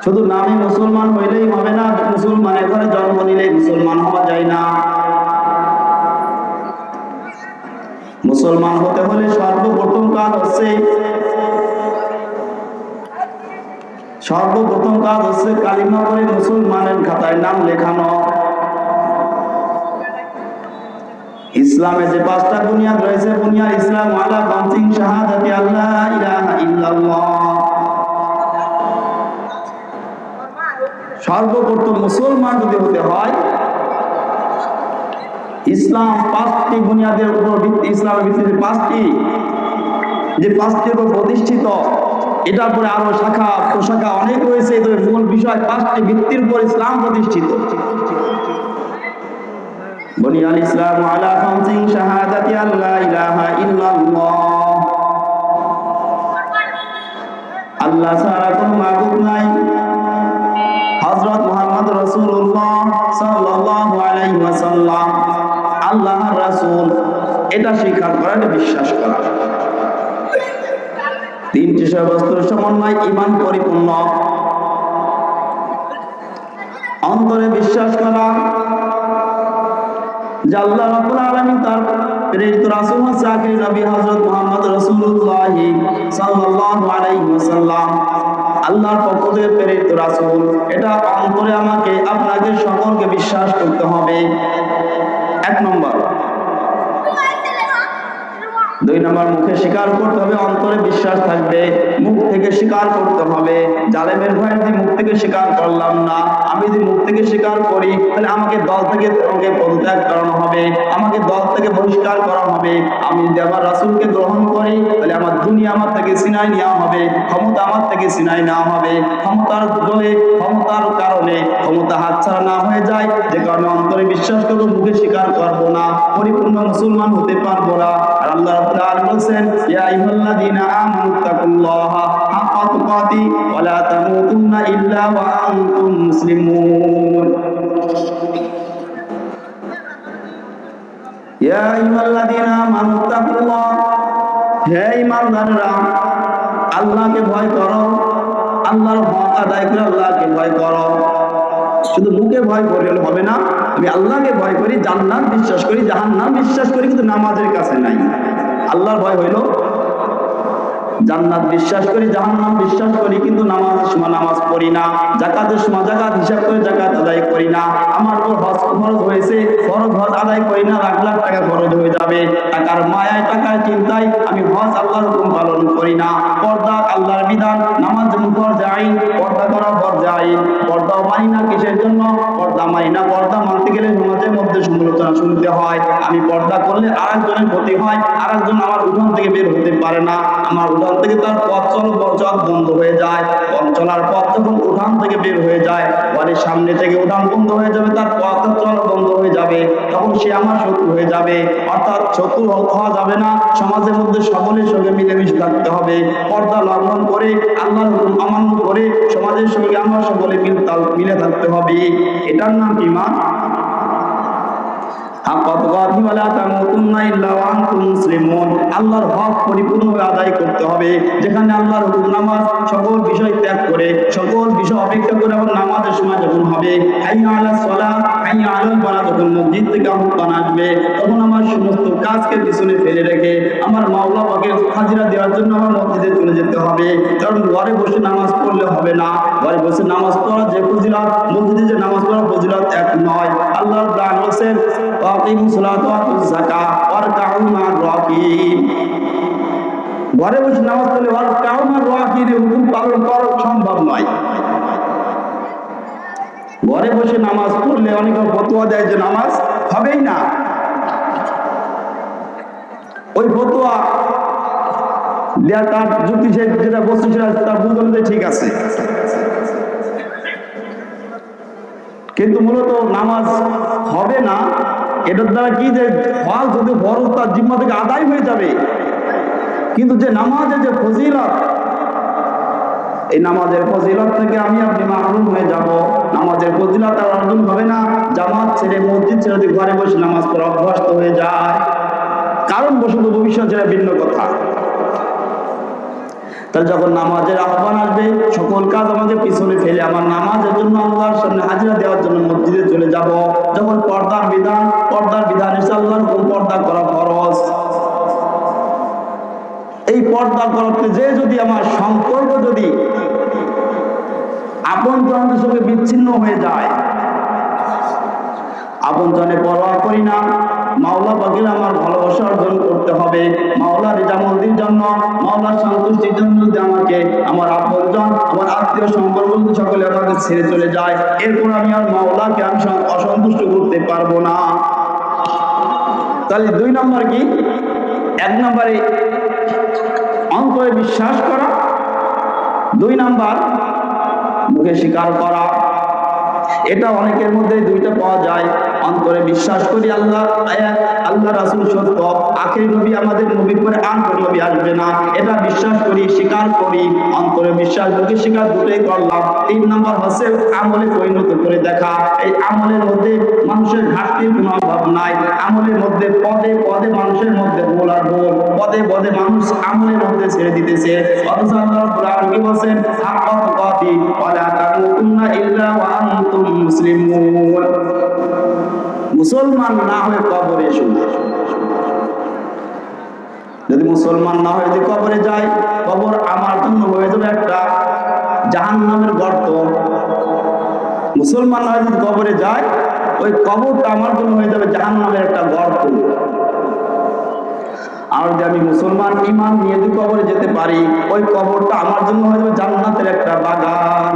শুধু নামে মুসলমান হইলেই হবে না, মুসলমানের ঘরে জন্ম নিলেই মুসলমান হওয়া যায় না। মুসলমান হতে হলে সর্বপ্রথম কাজ হচ্ছে কালিমা পড়ে মুসলমানের খাতায় নাম লেখানো। ইসলামে যে 5টা বুনিয়াদ রয়েছে, বুনিয়াদ ইসলাম আলা খামসিন শাহাদাতি আল্লাহ ইলাহা ইল্লাল্লাহ। সর্বপ্রথম মুসলমান যদি হতে হয়, ইসলাম 5টি বুনিয়াদের উপর ভিত্তি, ইসলামের ভিত্তিতে 5টির উপর প্রতিষ্ঠিত। এটার পরে আরো শাখা প্রশাখা অনেক রয়েছে, তবে মূল বিষয় 5টি ভিত্তির উপর ইসলাম প্রতিষ্ঠিত। বুনিয়াল ইসলাম আলা খামসিন শাহাদাতি আল্লাহ ইলাহা ইল্লাল্লাহ, আল্লাহ ছাড়া কোনো মাবুদ নাই, হযরত মুহাম্মদ রাসূলুল্লাহ সাল্লাল্লাহু আলাইহি ওয়াসাল্লাম আল্লাহর রাসূল, এটা স্বীকার করা, এটা বিশ্বাস করা। 3টি বিষয়বস্তুর সমন্বয় ঈমান পরিপূর্ণ। অন্তরে বিশ্বাস করা যে আল্লাহ রাব্বুল আলামিন তার প্রেরিত রাসূল হচ্ছে আখির নবী হযরত মুহাম্মদ রাসূলুল্লাহ সাল্লাল্লাহু আলাইহি ওয়াসাল্লাম, আল্লাহর পক্ষ থেকে প্রেরিত রাসূল। এটা অন্তরে আমাকে আপনাকে সকলকে বিশ্বাস করতে হবে, 1 নম্বর। 2 নম্বর, মুখে স্বীকার করতে হবে, অন্তরে বিশ্বাস থাকবে, মুখ থেকে স্বীকার করতে হবে। জালেমের ভয়ে যদি মুখ থেকে স্বীকার করলাম না, আমি যদি মুখ থেকে স্বীকার করি, তাহলে আমাকে দল থেকে পদত্যাগ করানো হবে, আমাকে দল থেকে বহিষ্কার করা হবে। আমি যদি আমার রাসূলকে গ্রহণ করি, তাহলে আমার দুনিয়া আমার থেকে ছিনাই নেওয়া হবে, ক্ষমতা আমার থেকে ছিনাই নেওয়া হবে। ক্ষমতার কারণে ক্ষমতা হাতছাড়া না হয়ে যায়, যে কারণে অন্তরে বিশ্বাস করব, মুখে স্বীকার করব না, পরিপূর্ণ মুসলমান হতে পারবো না। আর আল্লাহ রাব্বুল আলামিন বলেন, ইয়া আইয়ুহাল্লাযীনা আমানু তাকুল্লাহা হাক্কা তুকাতি ওয়া লা তামুতুন্না ইল্লা ওয়া আনতুম মুসলিমুন। ইয়া আইয়ুহাল্লাযীনা আমানু তাকুল্লাহ, হে ঈমানদাররা, আল্লাহকে ভয় করো, আল্লাহর হক আদায় করে আল্লাহকে ভয় করো। শুধু মুখে ভয় করলে হবে না, আমি আল্লাহকে ভয় করি, জান্নাত বিশ্বাস করি, জাহান্নাম বিশ্বাস করি, কিন্তু নামাজের কাছে নাই। আল্লাহর ভয় হইল জান্নাত বিশ্বাস করি, জাহান্নাম বিশ্বাস করি, কিন্তু নামাজের সময় নামাজ পড়ি না, যাকাতের সময় যাকাত হিসাব করে যাকাত আদায় করি না। আমার উপর হজ ফরজ হয়েছে, ফরজ হজ আদায় করি না, লাখ লাখ টাকা খরচ হয়ে যাবে, টাকার মায়ায় টাকার চিন্তায় আমি হজ আল্লাহর হুকুম পালন করি না। পর্দা আল্লাহর বিধান, নামাজ যেমন ফরজে আইন, পর্দা করা ফরজে আইন, পর্দাও মানি না। কিসের জন্য পর্দা মানি না? পর্দা মানতে গেলে সমাজের মধ্যে সমালোচনা শুনতে হয়। আমি পর্দা করলে আরেকজনের ক্ষতি হয়, আরেকজন আমার উঠান থেকে বের হতে পারে না, আমার উঠান থেকে তার পথ বন্ধ হয়ে যায়। চলার পথ যখন উঠান থেকে বের হয়ে যায়, বাড়ির সামনে থেকে উঠান বন্ধ হয়ে যাবে, তার পথ চলা বন্ধ হয়ে যাবে, তখন সে আমার শত্রু হয়ে যাবে। অর্থাৎ শত্রু হওয়া যাবে না, সমাজের মধ্যে সকলের সঙ্গে মিলেমিশে থাকতে হবে। পর্দা লঙ্ঘন করে, আল্লাহর হুকুম অমান্য করে সমাজের সঙ্গে আমরা সকলে মিলে থাকতে হবে। এটার নাম ঈমান। আল্লাহর হক পরিপূর্ণভাবে আদায় করতে হবে। যেখানে আল্লাহর হুকুম নামাজ, সকল বিষয় ত্যাগ করে, সকল বিষয় অপেক্ষা করে আবার নামাজের সময় যখন হবে, হাইয়া আলাস সালাহ, হাইয়া আলাল ফালাহ, যখন মসজিদ থেকে আহ্বান আসবে, তখন আমার সমস্ত কাজকে পিছনে ফেলে রেখে আমার মাওলা পাকের হাজিরা দেওয়ার জন্য আমার মসজিদে চলে যেতে হবে। কারণ ঘরে বসে নামাজ পড়লে হবে না। ঘরে বসে নামাজ পড়া যে ফজিলত, মসজিদে যে নামাজ পড়া ফজিলত এক নয়। আল্লাহর প্রাণ বলেন, ঘরে বসে নামাজ পড়লে হুকুম পালন করা সম্ভব নয়। ঘরে বসে নামাজ পড়লে অনেকে ফতোয়া দেয় যে নামাজ হবেই না। ওই ফতোয়া দেওয়া তার যুক্তি, যেটা বস্তু সেটা তার বুঝতে ঠিক আছে, কিন্তু মূলত নামাজ হবে না। এটার দ্বারা কি, যে ফল যদি ফরজ তার জিম্মা থেকে আদায় হয়ে যাবে, কিন্তু যে নামাজের যে ফজিলত, এই নামাজের ফজিলত থেকে আমি আপনি মাহরুম হয়ে যাব। নামাজের ফজিলত আর অর্জন হবে না জামাত ছেড়ে, মসজিদ ছেড়ে যদি ঘরে বসে নামাজ পড়া অভ্যস্ত হয়ে যায়। কারণ বশত ভবিষ্যৎ যেটা ভিন্ন কথা। তাহলে যখন নামাজের আহ্বান আসবে, সকল কাজ আমাকে পিছনে ফেলে আমার নামাজের জন্য আল্লাহর সামনে হাজিরা দেওয়ার জন্য মসজিদে চলে যাব। যখন পর্দার বিধান এসে আল্লাহর হুকুম পর্দা করা ফরজ, এই পর্দা করতে যে যদি আমার সম্পর্ক যদি আপন জনের সঙ্গে বিচ্ছিন্ন হয়ে যায়, আপন জনে পরোয়া করি না, মাওলা পাকের আমার ভালোবাসা অর্জন করতে হবে, মাওলার রেজামন্দির জন্য, মাওলার সন্তুষ্টির জন্য যদি আমাকে আমার আপনজন, আমার আত্মীয় সম্পর্ক সকলে আমাকে ছেড়ে চলে যায়, এরপর আমি আর মাওলাকে আমি অসন্তুষ্ট করতে পারবো না। তাহলে 2 নম্বর কি? 1 নম্বরে অন্তরে বিশ্বাস করা, 2 নম্বর মুখে স্বীকার করা। এটা অনেকের মধ্যে 2টা পাওয়া যায়। অন্তরে বিশ্বাস করি আল্লাহ এক, আল্লাহ রাসূল সত্য, আখেরি নবী আমাদের নবীর পরে আর কোনো নবী আসবে না, এটা বিশ্বাস করি, স্বীকার করি। অন্তরে বিশ্বাস, মুখে স্বীকার দুটোই করলাম। 3 নম্বর হচ্ছে আমলে পরিণত করে দেখা। এই আমলের মধ্যে মানুষের ঘাটতির কোনো অভাব নাই। আমলের মধ্যে পদে পদে মানুষের মধ্যে ভুল আর ভুল, পদে পদে মানুষ আমলের মধ্যে ছেড়ে দিতেছে। অথচ আল্লাহ রাব্বুল আলামিন কি বলেন? হাক্কা তুকাতি ওয়ালা তামুতুন্না ইল্লা ওয়া আনতুম মুসলিমুন। মুসলমান না হয়ে কবরে এসো। যদি মুসলমান না হয়ে যদি কবরে যায়, কবর আমার জন্য হয়ে যাবে একটা জাহান্নামের গর্ত। মুসলমান না হয়ে যদি কবরে যায়, ওই কবরটা আমার জন্য হয়ে যাবে জাহান্নামের একটা গর্ত। আর যদি আমি মুসলমান ঈমান নিয়ে যদি কবরে যেতে পারি, ওই কবরটা আমার জন্য হয়ে যাবে জান্নাতের একটা বাগান।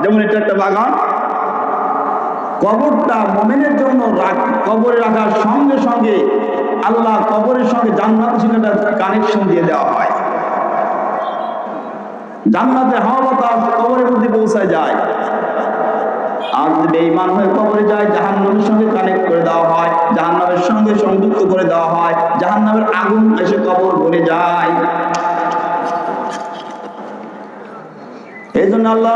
যেমন এটা একটা বাগান, কবরটা মুমিনের জন্য কবরে রাখার সঙ্গে সঙ্গে আল্লাহ কবরের সঙ্গে জান্নাতের সঙ্গে একটা কানেকশন দিয়ে দেওয়া হয়। জান্নাতের হাওয়া বাতাস কবরের মধ্যে পৌঁছায় যায়। আর যদি বেঈমান হয়ে কবরে যায়, জাহান্নামের সঙ্গে কানেক্ট করে দেওয়া হয়, জাহান্নামের সঙ্গে সংযুক্ত করে দেওয়া হয়, জাহান্নামের আগুন এসে কবর ভরে যায়। এই জন্য আল্লাহ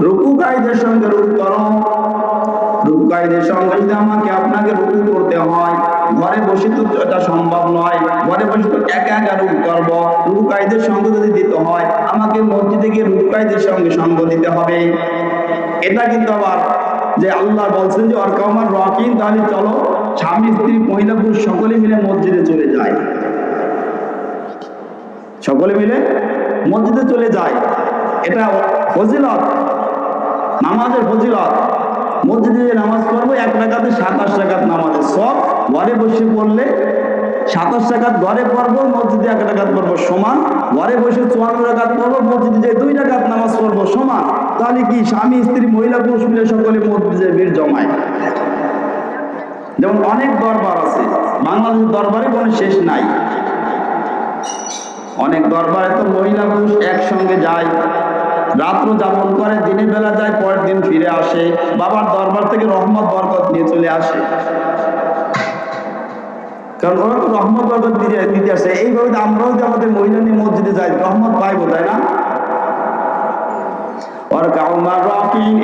রুকুকারীদের সঙ্গে রুকু করো। রুকুকারীদের সঙ্গে যদি আমাকে আপনাকে রুকু করতে হয়, ঘরে বসে তো এটা সম্ভব নয়, ঘরে বসে তো একা একা রুকু করবো। রুকুকারীদের সঙ্গে যদি দিতে হয়, আমাকে মসজিদে গিয়ে রুকুকারীদের সঙ্গে সঙ্গ দিতে হবে। এটা কিন্তু আবার যে আল্লাহ বলছেন যে অরকাউমার রাকিন, তাহলে চলো স্বামী স্ত্রী মহিলা পুরুষ সকলে মিলে মসজিদে চলে যায়, সকলে মিলে মসজিদে চলে যায়। এটা ফজিলত, নামাজের ফজিলত। মসজিদে নামাজ পড়বো 1 রাকাতে 27 রাকাত নামাজের সব। ঘরে বসে পড়লে 27 রাকাত ঘরে পড়বো, মসজিদে 1 রাকাত পড়বো সমান। ঘরে বসে 54 রাকাত পড়বো, মসজিদে যে 2 রাকাত নামাজ পড়বো সমান। তাহলে কি স্বামী স্ত্রী মহিলা পুরুষ মিলে সকলে মসজিদে ভিড় জমায়। যেমন অনেক দরবার আছে, বাংলাদেশের দরবারে কোনো শেষ নাই। অনেক দরবারে তো মহিলা পুরুষ একসঙ্গে যায়, রাত্র যাপন করে, দিনের বেলা যায়, পরের দিন ফিরে আসে, বাবার দরবার থেকে রহমত বরকত নিয়ে চলে আসে। কারণ ওরা তো রহমত বরকত দিতে আসে। এইভাবে আমরাও যদি আমাদের মহিলা নিয়ে মসজিদে যাই, রহমত পাইবো, তাই না?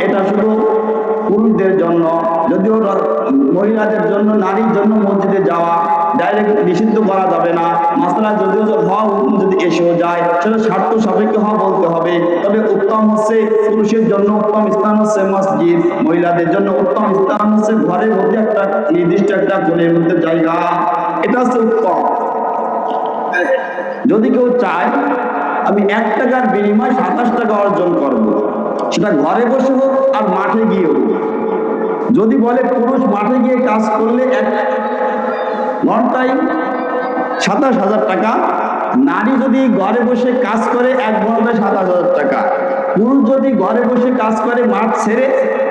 এটা শুধু পুরুষদের জন্য, যদিও মহিলাদের জন্য, নারীর জন্য মসজিদে যাওয়া ডাইরেক্ট নিষিদ্ধ করা যাবে না। মাসলা যদিও হওয়া হুকুম যদি এসেও যায়, সেটা স্বার্থ সাপেক্ষে হওয়া বলতে হবে। তবে উত্তম হচ্ছে, পুরুষের জন্য উত্তম স্থান হচ্ছে মসজিদ, মহিলাদের জন্য উত্তম স্থান হচ্ছে ঘরের মধ্যে একটা নির্দিষ্ট একটা কোণের মধ্যে জায়গা। এটা হচ্ছে উত্তম। যদি কেউ চায় আমি 1 টাকার বিনিময়ে 27 টাকা অর্জন করব, সেটা ঘরে বসে হোক আর মাঠে গিয়ে হোক। যদি বলে পুরুষ মাঠে গিয়ে কাজ করলে 1 ঘন্টায় 27,000 টাকা, নারী যদি ঘরে বসে কাজ করে 1 ঘন্টায় 27,000 টাকা, পুরুষ যদি ঘরে বসে কাজ করে মাঠ ছেড়ে,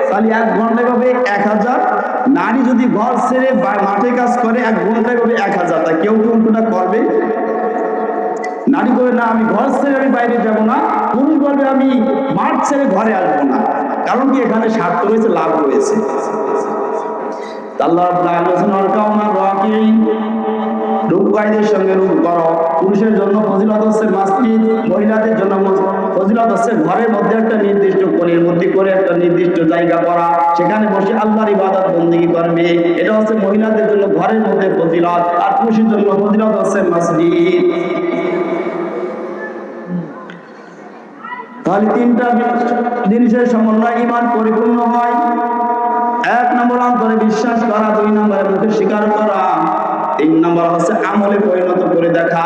তাহলে 1 ঘন্টায় পাবে 1000। নারী যদি ঘর ছেড়ে মাঠে কাজ করে 1 ঘন্টায় পাবে 1000। তা কেউ কি উল্টোটা করবে? নারী বলে না আমি ঘর ছেড়ে আমি বাইরে যাব না, পুরুষ বলবে আমি মাঠ ছেড়ে ঘরে আসবো না। কারণ কি? এখানে স্বার্থ রয়েছে, লাভ রয়েছে। আল্লাহ রুকুকারীদের সঙ্গে রুকু করো। পুরুষের জন্য ফজিলত হচ্ছে মসজিদ, মহিলাদের জন্য ফজিলত ফজিলত হচ্ছে ঘরের মধ্যে একটা নির্দিষ্ট কোণের মধ্যে করে একটা নির্দিষ্ট জায়গা করা, সেখানে বসে আল্লাহর ইবাদত বন্দেগী করবে। এটা হচ্ছে মহিলাদের জন্য ঘরের মধ্যে ফজিলত, আর পুরুষের জন্য ফজিলত হচ্ছে মসজিদ। তাহলে তিনটা জিনিসের সমন্বয় ঈমান পরিপূর্ণ হয়। এক নম্বর অন্তরে বিশ্বাস করা, দুই নম্বরে মুখে স্বীকার করা, তিন নম্বর হচ্ছে আমলে পরিণত করে দেখা,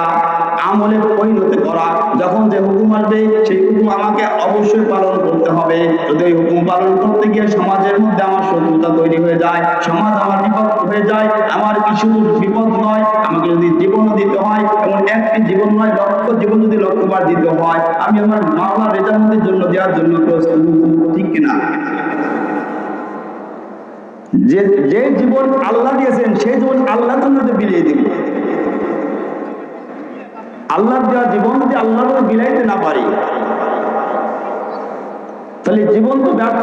আমলে পরিণত করা। যখন যে হুকুম আসবে সেই হুকুম আমাকে অবশ্যই পালন করতে হবে। যদি ওই হুকুম পালন করতে গিয়ে সমাজের মধ্যে আমার শত্রুতা তৈরি হয়ে যায়, সমাজ আমার বিপক্ষ হয়ে যায়, আমার কিছু বিপদ নয়, আমাকে যদি জীবনও দিতে হয়, এমন একটি জীবন নয়, লক্ষ জীবন যদি লক্ষবার দিতে হয়, আমি আমার মাওলার রেজামতের জন্য দেওয়ার জন্য প্রস্তুত। ঠিক কিনা? যে জীবন আল্লাহ দিয়েছেন সেই জীবন আল্লাহর জন্য বিলিয়ে দিব। আল্লাহর দেওয়া জীবন যদি আল্লাহর জন্য বিলাইতে না পারি, তাহলে জীবন তো ব্যর্থ।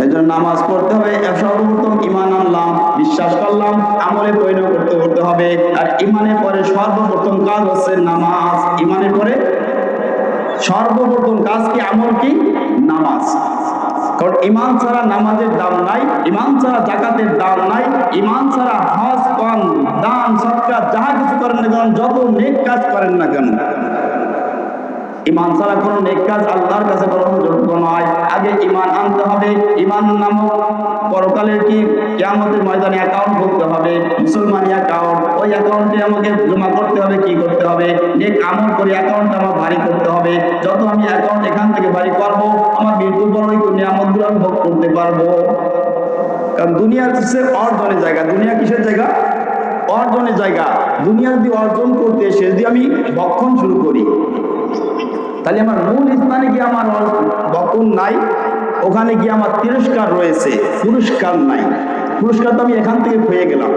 এই জন্য নামাজ পড়তে হবে। সর্বপ্রথম ঈমান আনলাম, বিশ্বাস করলাম, আমলে পরিণত করতে হবে। আর ঈমানের পরে সর্বপ্রথম কাজ হচ্ছে নামাজ। ঈমানের পরে সর্বপ্রথম কাজ কি? আমল কি? নামাজ। কারণ ঈমান ছাড়া নামাজের দাম নাই, ঈমান ছাড়া যাকাতের দাম নাই, ঈমান ছাড়া হজ, পান, দান, সদকা যাহা কিছু করেন না কেন, যত নেক কাজ করেন না কেন, ঈমান ছাড়া কোনো নেক কাজ আল্লাহর কাছে গ্রহণযোগ্য নয়। আগে ঈমান আনতে হবে। ঈমান নামক পরকালের কি কিয়ামতের ময়দানে অ্যাকাউন্ট খুলতে হবে, মুসলমানি অ্যাকাউন্ট। ওই অ্যাকাউন্টে আমাকে জমা করতে হবে, কি করতে হবে? নেক আমল করে অ্যাকাউন্টটা আমার ভারী করতে হবে। যত আমি অ্যাকাউন্ট এখান থেকে ভারী করবো, আমার মৃত্যুর পর ওই নিয়ামতগুলো আমি ভোগ করতে পারবো। কারণ দুনিয়া হচ্ছে অর্জনের জায়গা। দুনিয়া কিসের জায়গা? অর্জনের জায়গা। দুনিয়া যদি অর্জন করতে এসে যদি আমি ভক্ষণ শুরু করি, তাহলে আমার মূল স্থানে গিয়ে আমার ভক্ষণ নাই, ওখানে গিয়ে আমার তিরস্কার রয়েছে, পুরস্কার নাই। পুরস্কার তো আমি এখান থেকে পেয়ে গেলাম।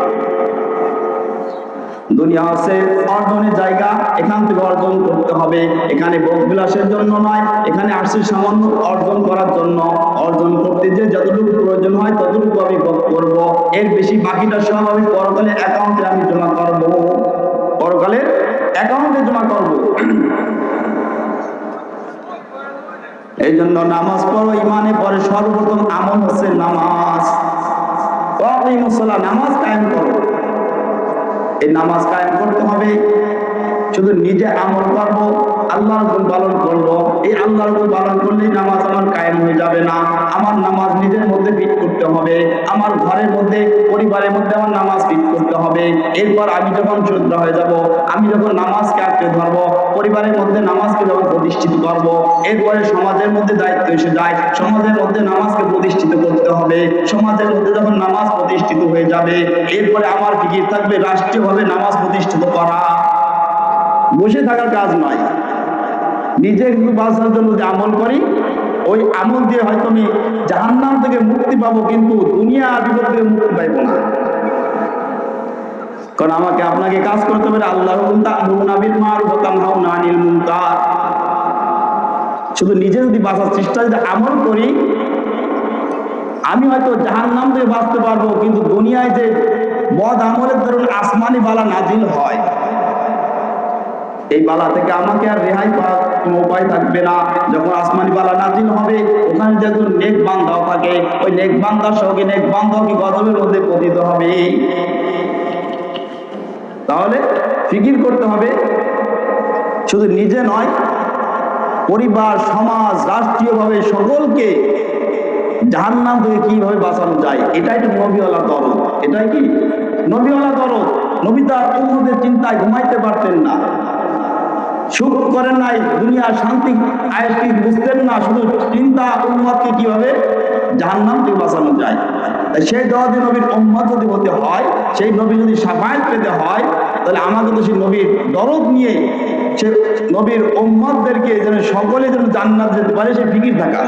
দুনিয়া হচ্ছে অর্জনের জায়গা, এখান থেকে অর্জন করতে হবে। এখানে ভোগ বিলাসের জন্য নয়, এখানে আসছে সামান্য অর্জন করার জন্য। অর্জন করতে যে যতটুকু প্রয়োজন হয় ততটুকু আমি ভোগ করব, এর বেশি বাকিটা সব আমি পরকালে অ্যাকাউন্টে আমি জমা করব, পরকালে অ্যাকাউন্টে জমা করব। এই জন্য নামাজ পড়ো। ঈমানে পরে সর্বপ্রথম আমল হচ্ছে নামাজ। নামাজ কায়েম করো। এই নামাজ কায়েম করতে হবে। শুধু নিজে আমল করবো, আল্লাহর হুকুম পালন করবো, এই আল্লাহর হুকুম পালন করলেই নামাজ আমার কায়েম হয়ে যাবে না। আমার নামাজ নিজের মধ্যে ফিট করতে হবে, আমার ঘরের মধ্যে, পরিবারের মধ্যে আমার নামাজ ফিট করতে হবে। এরপর আমি যখন শুদ্ধ হয়ে যাব, আমি যখন নামাজকে আঁকড়ে ধরবো, পরিবারের মধ্যে নামাজকে যখন প্রতিষ্ঠিত করবো, এরপরে সমাজের মধ্যে দায়িত্ব এসে যায়, সমাজের মধ্যে নামাজকে প্রতিষ্ঠিত করতে হবে। সমাজের মধ্যে যখন নামাজ প্রতিষ্ঠিত হয়ে যাবে, এরপরে আমার ফিকির থাকবে রাষ্ট্রীয়ভাবে নামাজ প্রতিষ্ঠিত করা। বসে থাকার কাজ নয়। নিজে একটু বাঁচার জন্য যে আমল করি, ওই আমল দিয়ে হয়তো আমি জাহান্নাম থেকে মুক্তি পাবো, কিন্তু দুনিয়া বিপদ থেকে মুক্তি পাইবো না। কারণ আমাকে আপনাকে কাজ করতে হবে আল্লাহর হুকুম, তা'মুরুনা বিল মা'রুফ ওয়া তানহাউনা আনিল মুনকার। শুধু নিজে যদি বাঁচার চেষ্টা যদি আমল করি, আমি হয়তো জাহান্নাম থেকে বাঁচতে পারবো, কিন্তু দুনিয়ায় যে বদ আমলের ধরুন আসমানি বালা নাজিল হয়, এই বালা থেকে আমাকে আর রেহাই পাওয়ার কোনো উপায় থাকবে না। যখন আসমানি বালা নাজিল হবে, ওখানে যে একজন নেক বান্দাও থাকে, ওই নেক বান্দার সঙ্গে নেক বান্দাও কি গজবের মধ্যে পতিত হবে। তাহলে ফিকির করতে হবে, শুধু নিজে নয়, পরিবার, সমাজ, রাষ্ট্রীয়ভাবে সকলকে জাহান্নাম থেকে কিভাবে বাঁচানো যায়, এটাই তো নবীওয়ালা দরদ। এটাই কি নবীওয়ালা দরদ। নবী তার উম্মতের চিন্তায় ঘুমাইতে পারতেন না, সুখ করেন নাই, দুনিয়ার শান্তি আয়েশকে বুঝতেন না, শুধু চিন্তা উম্মতকে কিভাবে জাহান্নাম থেকে বাঁচানো যায়। সেই দরদি নবীর উম্মত যদি হতে হয়, সেই নবী যদি শাফায়াত পেতে হয়, তাহলে আমাকে তো সেই নবীর দরদ নিয়ে সে নবীর উম্মতদেরকে যেন সকলে যেন জান্নাত যেতে পারে, সে ফিকির থাকা।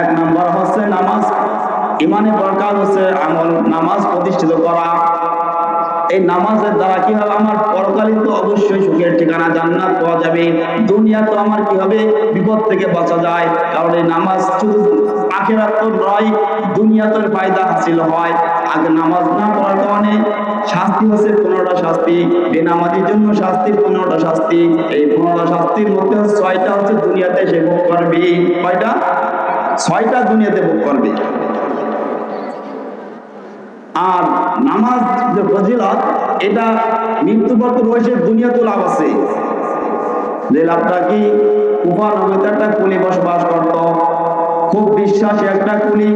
এক নম্বর হচ্ছে নামাজ। ঈমানের পর কাজ হচ্ছে আমল, নামাজ প্রতিষ্ঠিত করা। এই নামাজের দ্বারা কি হবে? আমার পরকালে তো অবশ্যই সুখের ঠিকানা জান্নাত পাওয়া যাবে। দুনিয়া তো আমার কি হবে? বিপদ থেকে বাঁচা যায়। কারণ এই নামাজ শুধু আখিরাত তো নয়, দুনিয়াতের ফায়দা হাসিল হয়। আগে নামাজ না পড়ার কারণে শাস্তি হচ্ছে 15টা শাস্তি, বেনামাজির জন্য শাস্তি 15টা শাস্তি। এই 15টা শাস্তির মধ্যে 6টা হচ্ছে দুনিয়াতে সে ভোগ করবে। কয়টা? 6টা দুনিয়াতে ভোগ করবে। আর নামাজ যে ফজিলত, এটা মৃত্যু পর তো রয়েছে দুনিয়াতে লাভ আছে। যে লাভটা কি? কুফা নগরীতে একটা কুলি বসবাস করত, খুব বিশ্বাসী একটা কুলি,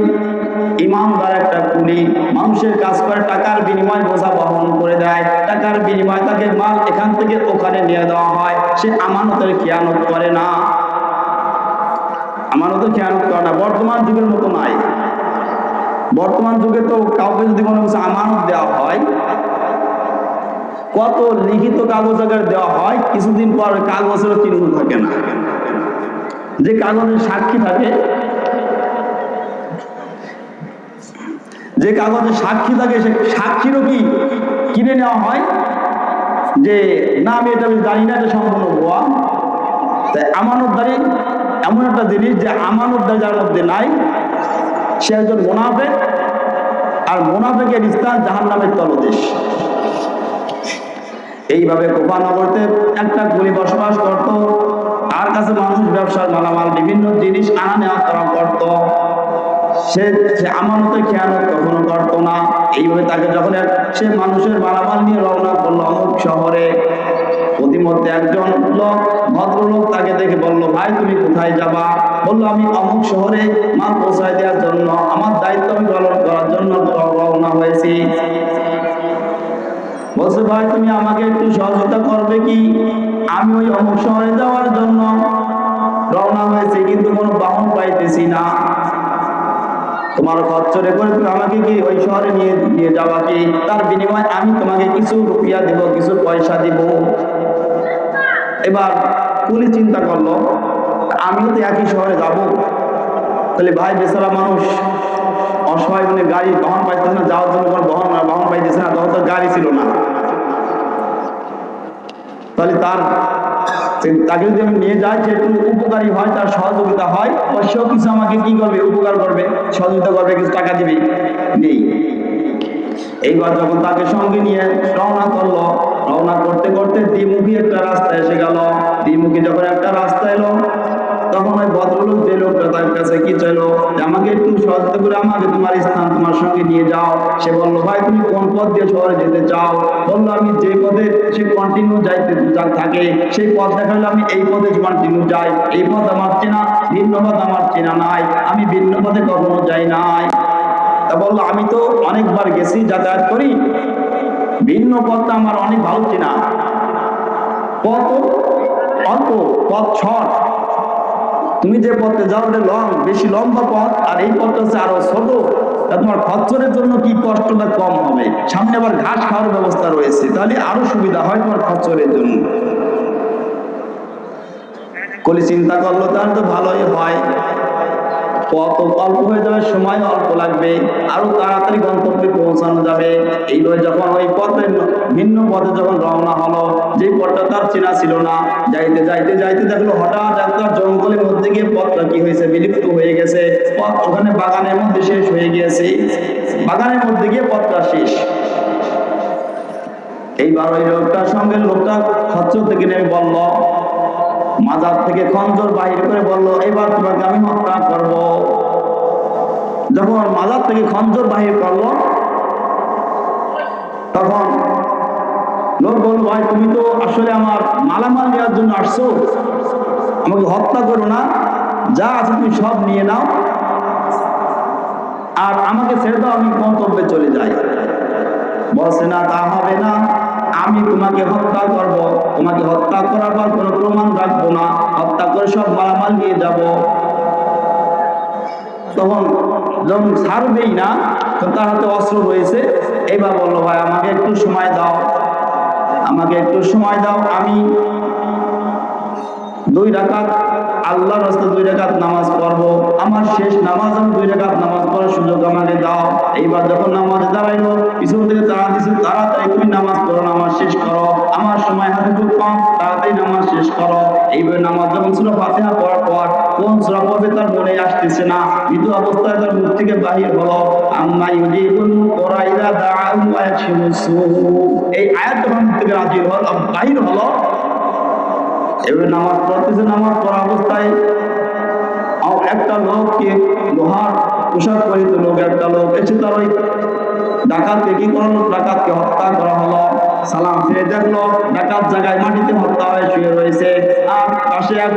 ইমানদার একটা কুলি, মানুষের কাজ করে, টাকার বিনিময়ে বোঝা বহন করে দেয়, টাকার বিনিময়ে তাকে মাল এখান থেকে ওখানে নিয়ে দেওয়া হয়। সে আমানতের খেয়ানত করে না, আমানতের খেয়ানত করে না। বর্তমান যুগের মতো নাই। বর্তমান যুগে তো কাউকে যদি কোনো কিছু আমানত দেওয়া হয়, কত লিখিত কাগজ আকারে দেওয়া হয়, কিছুদিন পর কাগজের চিহ্ন থাকে না। যে কাগজের সাক্ষী থাকে, যে কাগজে সাক্ষী থাকে, সে সাক্ষীরও কি কিনে নেওয়া হয় যে না আমি এটা জানি না, এটা সম্পূর্ণ ভুয়া। তাই আমানতদারি এমন একটা জিনিস যে আমানতদারি যার মধ্যে নাই সে একজন মুনাফিক, আর মুনাফিকের স্থান জাহান্নামের তলদেশ। এইভাবে কুফা নগরীতে একটা কুলি বসবাস করত, তার কাছে মানুষ ব্যবসার মালামাল বিভিন্ন জিনিস আনা নেওয়া করা করত। সে আমানতের খেয়ানত কখনো করত না। এইভাবে তাকে যখন সে মানুষের মালামাল নিয়ে রওনা করলো অমুক শহরে, প্রতিমধ্যে একজন লোক, ভদ্রলোক তাকে দেখে বলল, ভাই তুমি কোথায় যাবা? বললো আমি অমুক শহরে মাল পৌঁছায় দেওয়ার জন্য, আমার দায়িত্ব আমি পালন করার জন্য রওনা হয়েছি। বলছে, ভাই তুমি আমাকে একটু সহযোগিতা করবে কি? আমি ওই অমুক শহরে যাওয়ার জন্য রওনা হয়েছি, কিন্তু কোনো বাহন পাইতেছি না। তোমার খরচরে করে তুমি আমাকে কি ওই শহরে নিয়ে যাওয়া কি? তার বিনিময়ে আমি তোমাকে কিছু রুপিয়া দিব, কিছু পয়সা দিব। এবার কুলি চিন্তা করলো, আমিও তো একই শহরে যাব, তাহলে ভাই বেচারা মানুষ অসহায়, মানে গাড়ি বাহন পাইতেছে না, যাওয়ার জন্য কোনো বাহন পাইতেছে না, তখন তো গাড়ি ছিল না। তাহলে তাকে যদি আমি নিয়ে যাই, যে একটু উপকারী হয়, তার সহযোগিতা হয়, সেও কিছু আমাকে কি করবে? উপকার করবে, সহযোগিতা করবে, কিছু টাকা দিবে। নেই। এইবার যখন তাকে সঙ্গে নিয়ে রওনা করলো, রওনা করতে করতে দ্বিমুখী একটা রাস্তা এসে গেল। দ্বিমুখী যখন একটা রাস্তা এলো, তখন ওই ভদ্রলোক যে লোকটা তার কাছে কি চাইলো, আমাকে একটু সহযোগিতা করে আমাকে তোমার স্থান তোমার সঙ্গে নিয়ে যাও। সে বললো, ভাই তুমি কোন পথ দিয়ে শহরে যেতে চাও? বললো, আমি যে পথে সে কন্টিনিউ যাইতে থাকে সেই পথ দেখালে আমি এই পথে কন্টিনিউ যাই। এই পথ আমার চেনা, ভিন্ন পথ আমার চেনা নাই, আমি ভিন্ন পথে কখনো যাই নাই। তা বললো, আমি তো অনেকবার গেছি, যাতায়াত করি, ভিন্ন পথটা আমার অনেক ভালো চেনা। পথ অল্প, পথ শর্ট, তুমি যে পথে যাও ওটা বেশি লম্বা পথ, আর এই পথটা হচ্ছে আরো ছোট। তোমার খরচের জন্য কি কষ্টটা কম হবে, সামনে আবার ঘাস খাওয়ার ব্যবস্থা রয়েছে, তাহলে আরো সুবিধা হয় তোমার খরচের জন্য। কলি চিন্তা করলো, তাহলে তো ভালোই হয়, পথ অল্প হয়ে যাবে, সময় অল্প লাগবে, আরো তাড়াতাড়ি গন্তব্যে পৌঁছানো যাবে। এইভাবে যখন ওই পথে ভিন্ন পথে যখন রওনা হলো, যে পথটা তার চেনা ছিল না, যাইতে যাইতে যাইতে দেখলো হঠাৎ একটা জঙ্গলের মধ্যে গিয়ে পথটা কি হয়েছে? বিলুপ্ত হয়ে গেছে। পথ ওখানে বাগানের মধ্যে শেষ হয়ে গিয়েছে, বাগানের মধ্যে গিয়ে পথটা শেষ। এইবার ওই লোকটার সঙ্গে লোকটা খচ্চর থেকে নেমে বলল, মাজার থেকে খঞ্জর বাহির করে বলল, এবার তোমাকে আমি হত্যা করব। যখন মাজার থেকে খঞ্জর বাহির করলো, তখন লোক বলল, ভাই তুমি তো আসলে আমার মালামাল নেওয়ার জন্য আসছো, আমাকে হত্যা করো না, যা আছে তুমি সব নিয়ে নাও, আর আমাকে ছেড়ে দাও, আমি গন্তব্যে চলে যাই। বলছে, না তা হবে না, আমি তোমাকে হত্যা করব, তোমাকে হত্যা করার পর কোনো প্রমাণ রাখবো না, হত্যা করে সব মালামাল নিয়ে যাব। তখন যখন ছাড়বেই না, তো তার হাতে অস্ত্র রয়েছে। এইবার বললো, ভাই আমাকে একটু সময় দাও, আমাকে একটু সময় দাও, আমি 2 রাকাত আল্লাহর রাস্তায় 2 রাকাত নামাজ পড়বো, আমার শেষ নামাজ, আমি 2 রাকাত নামাজ পড়ার সুযোগ আমাকে দাও। এইবার যখন নামাজে দাঁড়াইলো, পিছন থেকে তারা দিচ্ছে, তাড়াতাড়ি তুমি নামাজ পড়ো, নামাজ শেষ করো, আমার সময় হাতে একটু কম, তাড়াতাড়ি নামাজ শেষ করো। এইভাবে নামাজ যখন সূরা ফাতিহা পড়ার পর কোন সূরা পড়বে তার মনে আসতেছে না, মৃদু অবস্থায় তার মুখ থেকে বাহির হলো আম্মা ইউজিবুল মুকরা ইযা দাআহু ওয়া ইয়াকশিফু সু। এই আয়াত যখন মুখ থেকে নাযিল হলো, বাহির হলো, এভাবে নামাজ পড়তেছে, নামাজ পড়া অবস্থায় একটা লোককে, লোহার পোশাক পরিহিত লোক একটা লোক এসে তার ওই ডাকাতকে কি করলো, ডাকাতকে হত্যা করা হলো। সালাম ফিরে দেখলো ডাকাত জায়গায় মাটিতে হত্যা হয়ে শুয়ে রয়েছে, আর পাশে এক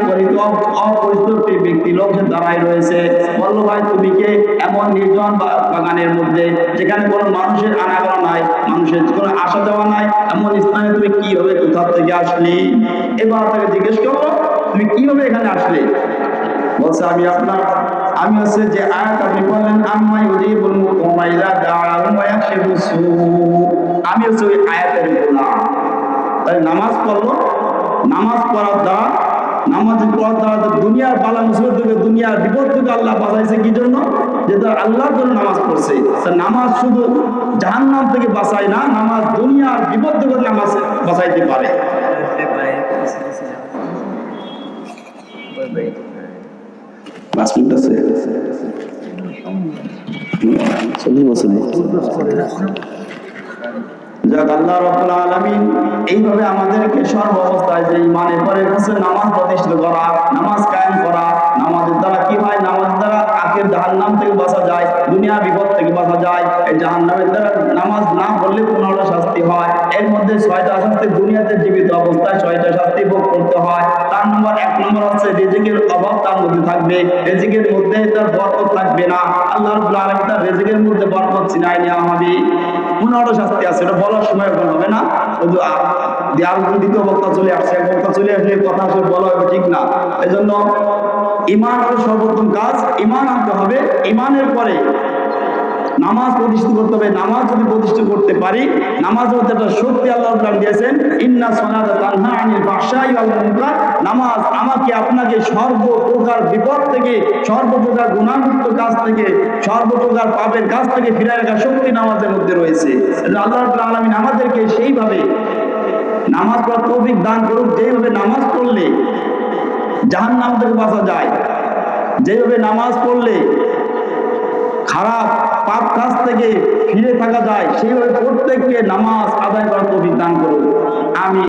অপরিচিত ব্যক্তি লোক সে দাঁড়ায় রয়েছে। বললো ভাই তুমি কে? এমন নির্জন বাগানের মধ্যে যেখানে কোনো মানুষের আনাগোনা নাই, মানুষের কোনো আসা যাওয়া নাই, এমন স্থানে তুমি কি হবে, কোথা থেকে আসলি? এবার তাকে জিজ্ঞেস করলো তুমি কিভাবে এখানে আসলে? বলছে আমি হচ্ছে যে আয়াত আপনি বললেন আম্মা ইউজিবুল মুকরা ইযা দাআহু ওয়া ইয়াকশিফু সু, আমি হচ্ছে ওই আয়াতের গোলাম। তাই নামাজ পড়লো, নামাজ পড়ার দ্বারা, নামাজ পড়ার দ্বারা দুনিয়ার বালা মুসিবত থেকে, দুনিয়ার বিপদ থেকে আল্লাহ বাঁচাইছে। কি জন্য? যে তার আল্লাহর জন্য নামাজ পড়ছে। নামাজ শুধু জাহান্নাম থেকে বাঁচায় না, নামাজ দুনিয়ার বিপদ থেকে নামাজ বাঁচাইতে পারে। পাঁচ মিনিট আছে, 40 বছর। যাক, আল্লাহ রাব্বুল আলামিন এইভাবে আমাদেরকে সর্ব অবস্থায় যে ইমানের পরে হচ্ছে নামাজ প্রতিষ্ঠিত করা, নামাজ কায়েম করা। নামাজের দ্বারা কি হয়? নামাজ দ্বারা আখির জাহান্নাম থেকে বাঁচা যায়, দুনিয়া বিপদ থেকে বাঁচা যায়। এই জাহান্নামের দ্বারা নামাজ না পড়লে 15টা শাস্তি হয়। এর মধ্যে 6টা শাস্তি দুনিয়াতে জীবিত অবস্থায় 6টা শাস্তি ভোগ করতে হয়। তার নম্বর 1 নম্বর হচ্ছে রিজিকের অভাব তার মধ্যে থাকবে, রিজিকের মধ্যে তার বরকত থাকবে না। আল্লাহ রাব্বুল আলামিন তার রিজিকের মধ্যে বরকত ছিনাই নেওয়া হবে। 15টা শাস্তি আছে, এটা বলার সময় হবে না। দ্বিতীয় বক্তা চলে আসছে, এক বক্তা চলে আসলে কথা সব বলা হবে ঠিক না। এই জন্য ইমান হলো সর্বোত্তম কাজ, ইমান আনতে হবে। ইমানের পরে নামাজ প্রতিষ্ঠিত করতে হবে। নামাজ যদি প্রতিষ্ঠিত করতে পারি, নামাজের মধ্যে একটা শক্তি আল্লাহ তাআলা দিয়েছেন, ইন্না সালাতা তানহা আনিল ফাহশাই ওয়াল মুনকার। নামাজ আমাকে আপনাকে সর্বপ্রকার বিপদ থেকে, সর্বপ্রকার গুনাহযুক্ত কাজ থেকে, সর্বপ্রকার পাপের কাজ থেকে ফিরায় রাখার শক্তি নামাজের মধ্যে রয়েছে। আল্লাহ রাব্বুল আলামিন আমাদেরকে সেইভাবে নামাজ পড়ার তৌফিক দান করুক, যেভাবে নামাজ পড়লে জাহান্নাম থেকে বাঁচা যায়, যেভাবে নামাজ পড়লে খারাপ পাপ কাজ থেকে ফিরে থাকা যায়, সেইভাবে প্রত্যেককে নামাজ আদায় করার তৌফিক দান করুন।